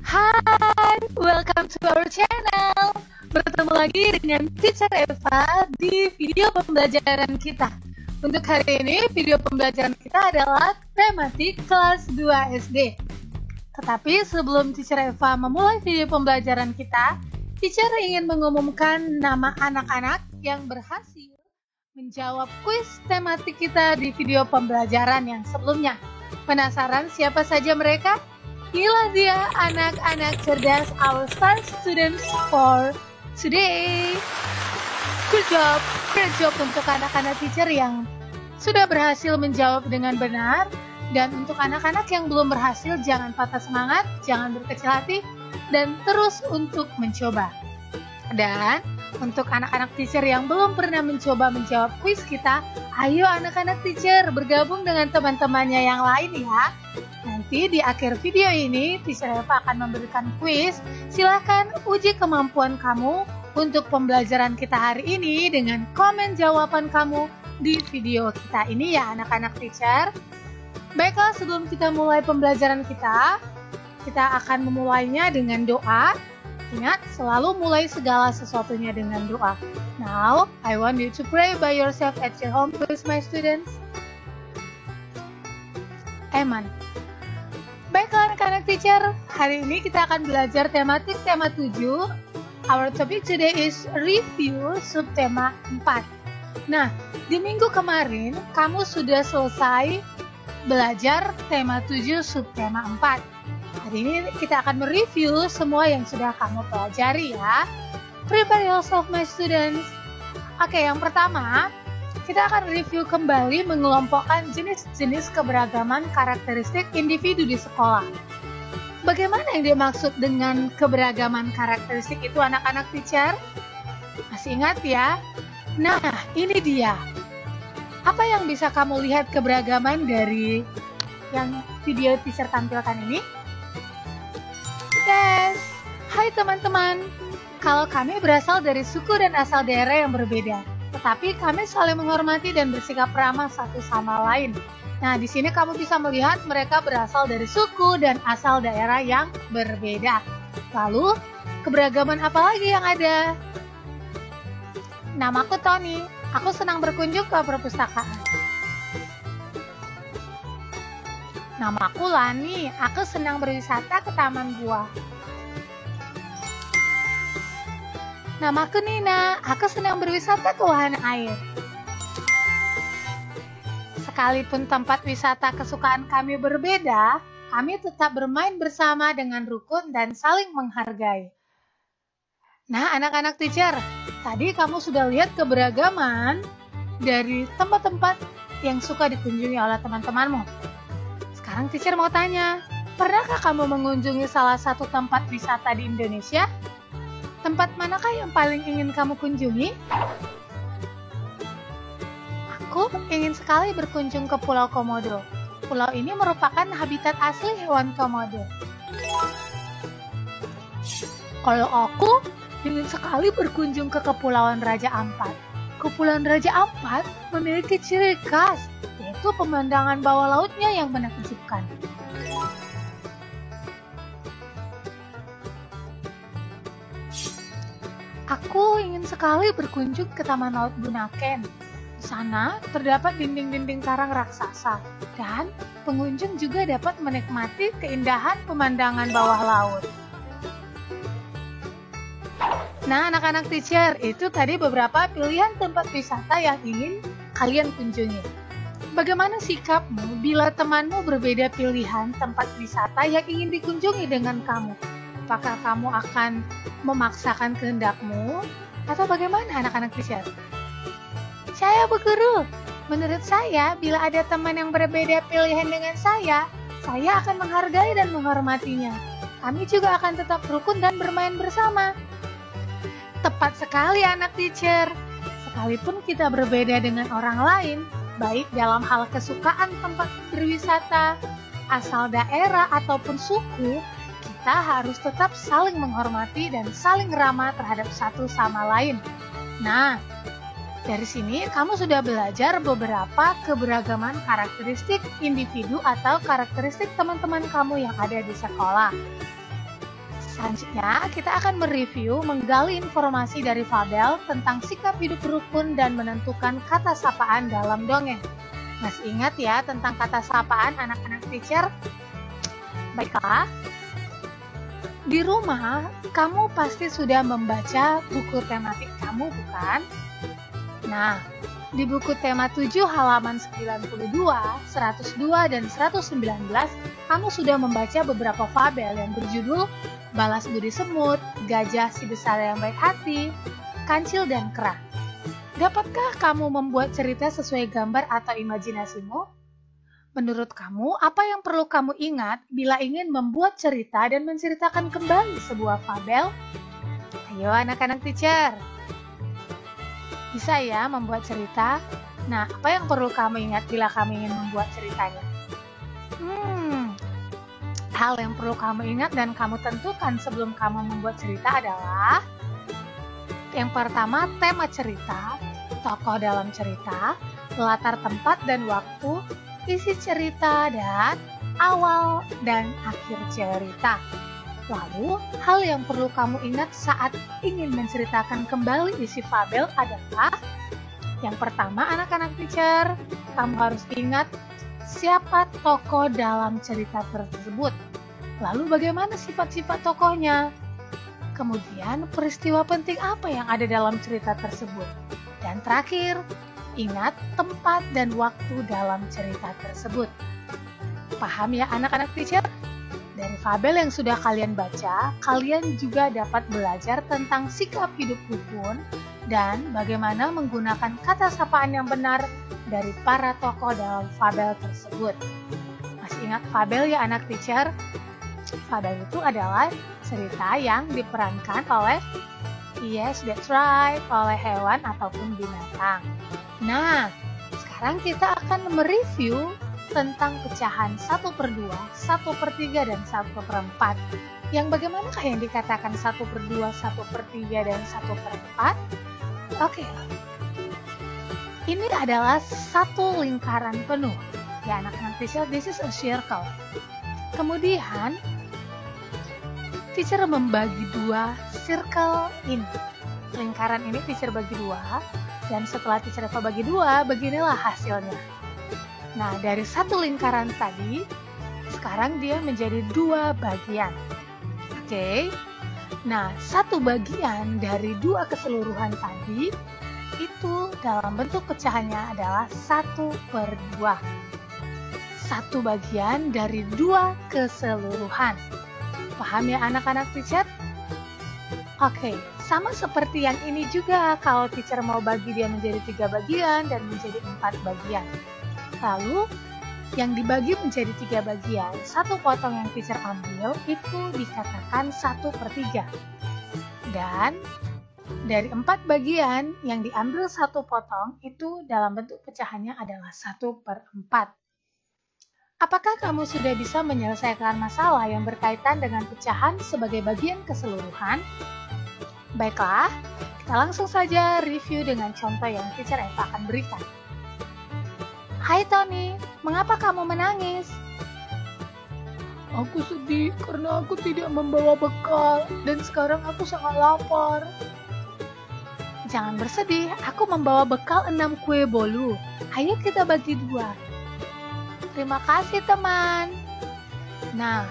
Hai, welcome to our channel. Bertemu lagi dengan Teacher Eva di video pembelajaran kita. Untuk hari ini, video pembelajaran kita adalah tematik kelas 2 SD. Tetapi sebelum Teacher Eva memulai video pembelajaran kita, Teacher ingin mengumumkan nama anak-anak yang berhasil menjawab kuis tematik kita di video pembelajaran yang sebelumnya. Penasaran siapa saja mereka? Inilah dia anak-anak cerdas, our star students for today. Good job untuk anak-anak teacher yang sudah berhasil menjawab dengan benar. Dan untuk anak-anak yang belum berhasil, jangan patah semangat, jangan berkecil hati, dan terus untuk mencoba. Dan untuk anak-anak teacher yang belum pernah mencoba menjawab kuis kita, ayo anak-anak teacher bergabung dengan teman-temannya yang lain ya. Nanti di akhir video ini, Teacher Eva akan memberikan kuis. Silahkan uji kemampuan kamu untuk pembelajaran kita hari ini dengan komen jawaban kamu di video kita ini ya anak-anak teacher. Baiklah, sebelum kita mulai pembelajaran kita akan memulainya dengan doa. Ingat, selalu mulai segala sesuatunya dengan doa. Now, I want you to pray by yourself at your home, please, my students. Amen. Baiklah anak-anak teacher, hari ini kita akan belajar tematik tema 7. Our topic today is review subtema 4. Nah, di minggu kemarin kamu sudah selesai belajar tema 7 subtema 4. Hari ini kita akan mereview semua yang sudah kamu pelajari ya. Prepare yourself my students. Oke, yang pertama, kita akan review kembali mengelompokkan jenis-jenis keberagaman karakteristik individu di sekolah. Bagaimana yang dimaksud dengan keberagaman karakteristik itu anak-anak teacher? Masih ingat ya? Nah, ini dia. Apa yang bisa kamu lihat keberagaman dari yang video teacher tampilkan ini? Yes. Hai teman-teman. Kalau kami berasal dari suku dan asal daerah yang berbeda, tetapi kami saling menghormati dan bersikap ramah satu sama lain. Nah, di sini kamu bisa melihat mereka berasal dari suku dan asal daerah yang berbeda. Lalu, keberagaman apa lagi yang ada? Namaku Tony. Aku senang berkunjung ke perpustakaan. Namaku Lani. Aku senang berwisata ke taman buah. Namaku Nina. Aku senang berwisata ke wahana air. Sekalipun tempat wisata kesukaan kami berbeda, kami tetap bermain bersama dengan rukun dan saling menghargai. Nah, anak-anak teacher, tadi kamu sudah lihat keberagaman dari tempat-tempat yang suka dikunjungi oleh teman-temanmu. Sekarang teacher mau tanya, pernahkah kamu mengunjungi salah satu tempat wisata di Indonesia? Tempat manakah yang paling ingin kamu kunjungi? Aku ingin sekali berkunjung ke Pulau Komodo. Pulau ini merupakan habitat asli hewan komodo. Kalau aku ingin sekali berkunjung ke Kepulauan Raja Ampat. Kepulauan Raja Ampat memiliki ciri khas, yaitu pemandangan bawah lautnya yang menakjubkan. Aku ingin sekali berkunjung ke Taman Laut Bunaken. Di sana terdapat dinding-dinding karang raksasa, dan pengunjung juga dapat menikmati keindahan pemandangan bawah laut. Nah, anak-anak teacher, itu tadi beberapa pilihan tempat wisata yang ingin kalian kunjungi. Bagaimana sikapmu bila temanmu berbeda pilihan tempat wisata yang ingin dikunjungi dengan kamu? Apakah kamu akan memaksakan kehendakmu? Atau bagaimana anak-anak teacher? Saya Bu Guru, menurut saya bila ada teman yang berbeda pilihan dengan saya akan menghargai dan menghormatinya. Kami juga akan tetap rukun dan bermain bersama. Tepat sekali anak teacher. Sekalipun kita berbeda dengan orang lain, baik dalam hal kesukaan tempat berwisata, asal daerah ataupun suku, kita harus tetap saling menghormati dan saling ramah terhadap satu sama lain. Nah, Dari sini kamu sudah belajar beberapa keberagaman karakteristik individu atau karakteristik teman-teman kamu yang ada di sekolah. Selanjutnya, kita akan mereview menggali informasi dari fabel tentang sikap hidup rukun dan menentukan kata sapaan dalam dongeng. Masih ingat ya tentang kata sapaan anak-anak teacher? Baiklah, di rumah kamu pasti sudah membaca buku tematik kamu, bukan? Nah, di buku tema 7 halaman 92, 102, dan 119, kamu sudah membaca beberapa fabel yang berjudul Balas Budi Semut, Gajah Si Besar Yang Baik Hati, Kancil dan Kera. Dapatkah kamu membuat cerita sesuai gambar atau imajinasimu? Menurut kamu, apa yang perlu kamu ingat bila ingin membuat cerita dan menceritakan kembali sebuah fabel? Ayo anak-anak teacher. Bisa ya membuat cerita? Nah, apa yang perlu kamu ingat bila kamu ingin membuat ceritanya? Hal yang perlu kamu ingat dan kamu tentukan sebelum kamu membuat cerita adalah yang pertama, tema cerita, tokoh dalam cerita, latar tempat dan waktu, isi cerita, dan awal dan akhir cerita. Lalu, hal yang perlu kamu ingat saat ingin menceritakan kembali isi fabel adalah yang pertama, anak-anak teacher, kamu harus ingat siapa tokoh dalam cerita tersebut. Lalu bagaimana sifat-sifat tokohnya? Kemudian, peristiwa penting apa yang ada dalam cerita tersebut? Dan terakhir, ingat tempat dan waktu dalam cerita tersebut. Paham ya anak-anak teacher? Dari fabel yang sudah kalian baca, kalian juga dapat belajar tentang sikap hidup rukun dan bagaimana menggunakan kata sapaan yang benar dari para tokoh dalam fabel tersebut. Masih ingat fabel ya anak teacher? Fabel itu adalah cerita yang diperankan oleh, yes that's right, oleh hewan ataupun binatang. Nah, sekarang kita akan mereview tentang pecahan 1/2, 1/3, dan 1/4. Yang bagaimanakah yang dikatakan 1/2, 1/3, dan 1/4? Oke. Ini adalah satu lingkaran penuh. Ya anak-anak teacher, this is a circle. Kemudian, teacher membagi dua circle ini. Lingkaran ini teacher bagi dua, dan setelah teacher bagi dua, beginilah hasilnya. Nah, dari satu lingkaran tadi, sekarang dia menjadi dua bagian. Oke. Nah, satu bagian dari dua keseluruhan tadi, itu dalam bentuk pecahannya adalah 1/2. Satu bagian dari dua keseluruhan. Paham ya anak-anak teacher? Oke, sama seperti yang ini juga, kalau teacher mau bagi dia menjadi 3 bagian dan menjadi 4 bagian. Lalu, yang dibagi menjadi 3 bagian, satu potong yang teacher ambil itu dikatakan 1/3. Dan dari 4 bagian yang diambil satu potong itu dalam bentuk pecahannya adalah 1/4. Apakah kamu sudah bisa menyelesaikan masalah yang berkaitan dengan pecahan sebagai bagian keseluruhan? Baiklah, kita langsung saja review dengan contoh yang teacher Eva akan berikan. Hai Tony, mengapa kamu menangis? Aku sedih karena aku tidak membawa bekal dan sekarang aku sangat lapar. Jangan bersedih, aku membawa bekal 6 kue bolu. Ayo kita bagi 2. Terima kasih teman. Nah,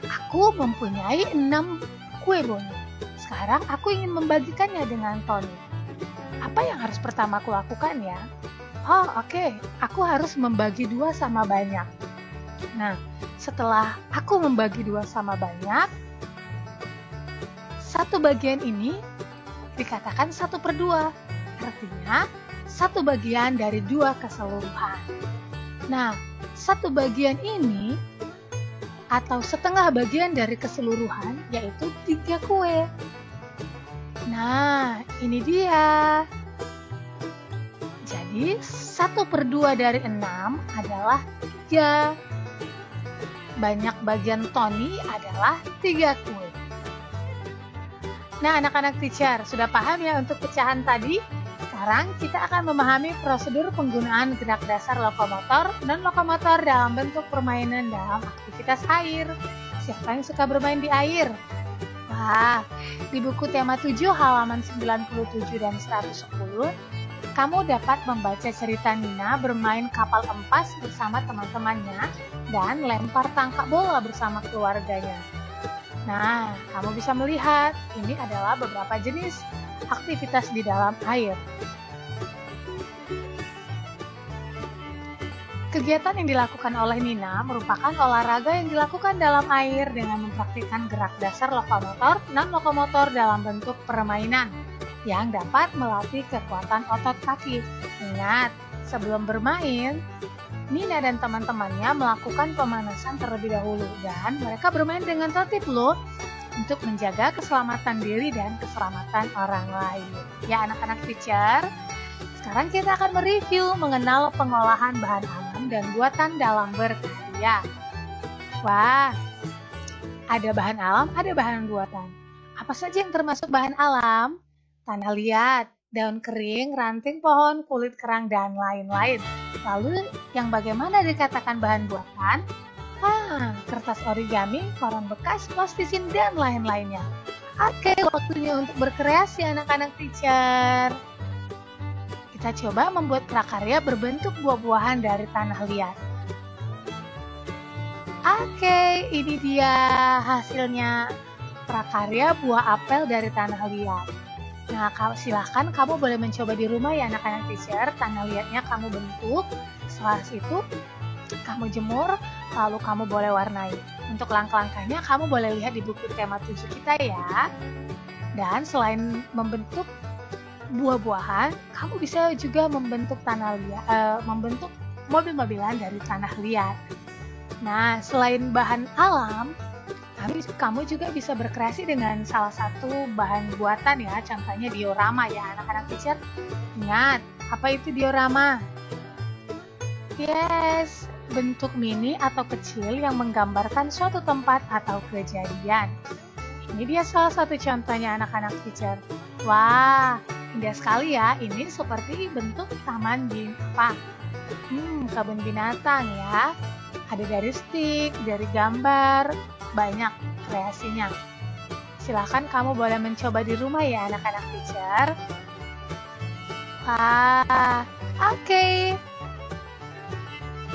aku mempunyai 6 kue bolu. Sekarang aku ingin membagikannya dengan Tony. Apa yang harus pertama aku lakukan ya? Oh oke, aku harus membagi 2 sama banyak. Nah, setelah aku membagi 2 sama banyak, satu bagian ini dikatakan 1/2. Artinya, satu bagian dari 2 keseluruhan. Nah, satu bagian ini atau setengah bagian dari keseluruhan yaitu 3 kue. Nah, ini dia. Jadi, 1/2 dari 6 adalah 3. Banyak bagian Tony adalah 3 kue. Nah, anak-anak teacher, sudah paham ya untuk pecahan tadi? Sekarang kita akan memahami prosedur penggunaan gerak dasar lokomotor dan lokomotor dalam bentuk permainan dalam aktivitas air. Siapa yang suka bermain di air? Wah, di buku tema 7 halaman 97 dan 110, kamu dapat membaca cerita Nina bermain kapal empas bersama teman-temannya dan lempar tangkap bola bersama keluarganya. Nah, kamu bisa melihat ini adalah beberapa jenis aktivitas di dalam air. Kegiatan yang dilakukan oleh Nina merupakan olahraga yang dilakukan dalam air dengan mempraktikkan gerak dasar lokomotor dan lokomotor dalam bentuk permainan yang dapat melatih kekuatan otot kaki. Ingat, sebelum bermain, Nina dan teman-temannya melakukan pemanasan terlebih dahulu dan mereka bermain dengan tertib loh untuk menjaga keselamatan diri dan keselamatan orang lain. Ya anak-anak teacher, sekarang kita akan mereview mengenal pengolahan bahan alam dan buatan dalam berkarya. Wah, ada bahan alam, ada bahan buatan. Apa saja yang termasuk bahan alam? Tanah liat, daun kering, ranting pohon, kulit kerang, dan lain-lain. Lalu yang bagaimana dikatakan bahan buatan? Kertas origami, koran bekas, plastisin, dan lain-lainnya. Oke, waktunya untuk berkreasi anak-anak teacher. Kita coba membuat prakarya berbentuk buah-buahan dari tanah liat. Oke, ini dia hasilnya prakarya buah apel dari tanah liat. Nah, silahkan kamu boleh mencoba di rumah ya anak-anak teacher. Tanah liatnya kamu bentuk, setelah itu kamu jemur, lalu kamu boleh warnai. Untuk langkah-langkahnya kamu boleh lihat di buku tema 7 kita ya. Dan selain membentuk buah-buahan, kamu bisa juga membentuk membentuk mobil-mobilan dari tanah liat. Nah, selain bahan alam, kamu juga bisa berkreasi dengan salah satu bahan buatan ya, contohnya diorama ya anak-anak teacher. Ingat, apa itu diorama? Yes, bentuk mini atau kecil yang menggambarkan suatu tempat atau kejadian. Ini dia salah satu contohnya anak-anak teacher. Wah, indah sekali ya, ini seperti bentuk taman kebun binatang ya. Ada dari stick, dari gambar, banyak kreasinya. Silahkan kamu boleh mencoba di rumah ya anak-anak teacher. Oke.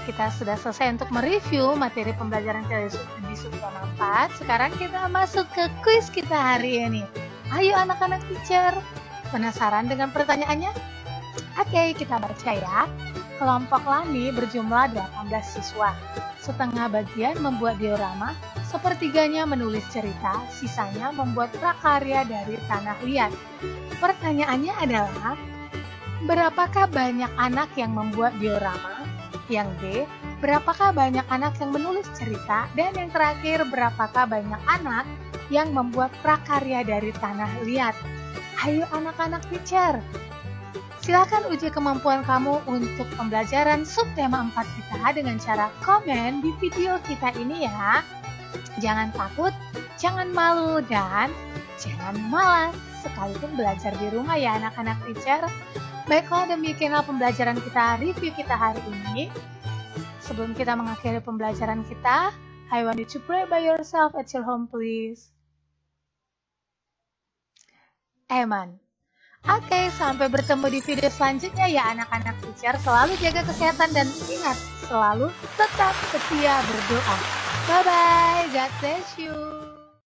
Kita sudah selesai untuk mereview materi pembelajaran di subtema 4. Sekarang kita masuk ke kuis kita hari ini. Ayo anak-anak teacher, penasaran dengan pertanyaannya? Oke, kita baca ya. Kelompok Lani berjumlah 18 siswa. Setengah bagian membuat diorama, sepertiganya menulis cerita, sisanya membuat prakarya dari tanah liat. Pertanyaannya adalah, berapakah banyak anak yang membuat diorama? Yang B, berapakah banyak anak yang menulis cerita? Dan yang terakhir, berapakah banyak anak yang membuat prakarya dari tanah liat? Ayo anak-anak teacher, silakan uji kemampuan kamu untuk pembelajaran subtema 4 kita dengan cara komen di video kita ini ya. Jangan takut, jangan malu, dan jangan malas. Sekalipun belajar di rumah ya anak-anak teacher. Baiklah, demikianlah pembelajaran kita, review kita hari ini. Sebelum kita mengakhiri pembelajaran kita, I want you to pray by yourself at your home please. Amen. Oke, sampai bertemu di video selanjutnya ya anak-anak teacher. Selalu jaga kesehatan dan ingat, selalu tetap setia berdoa. Bye-bye, God bless you.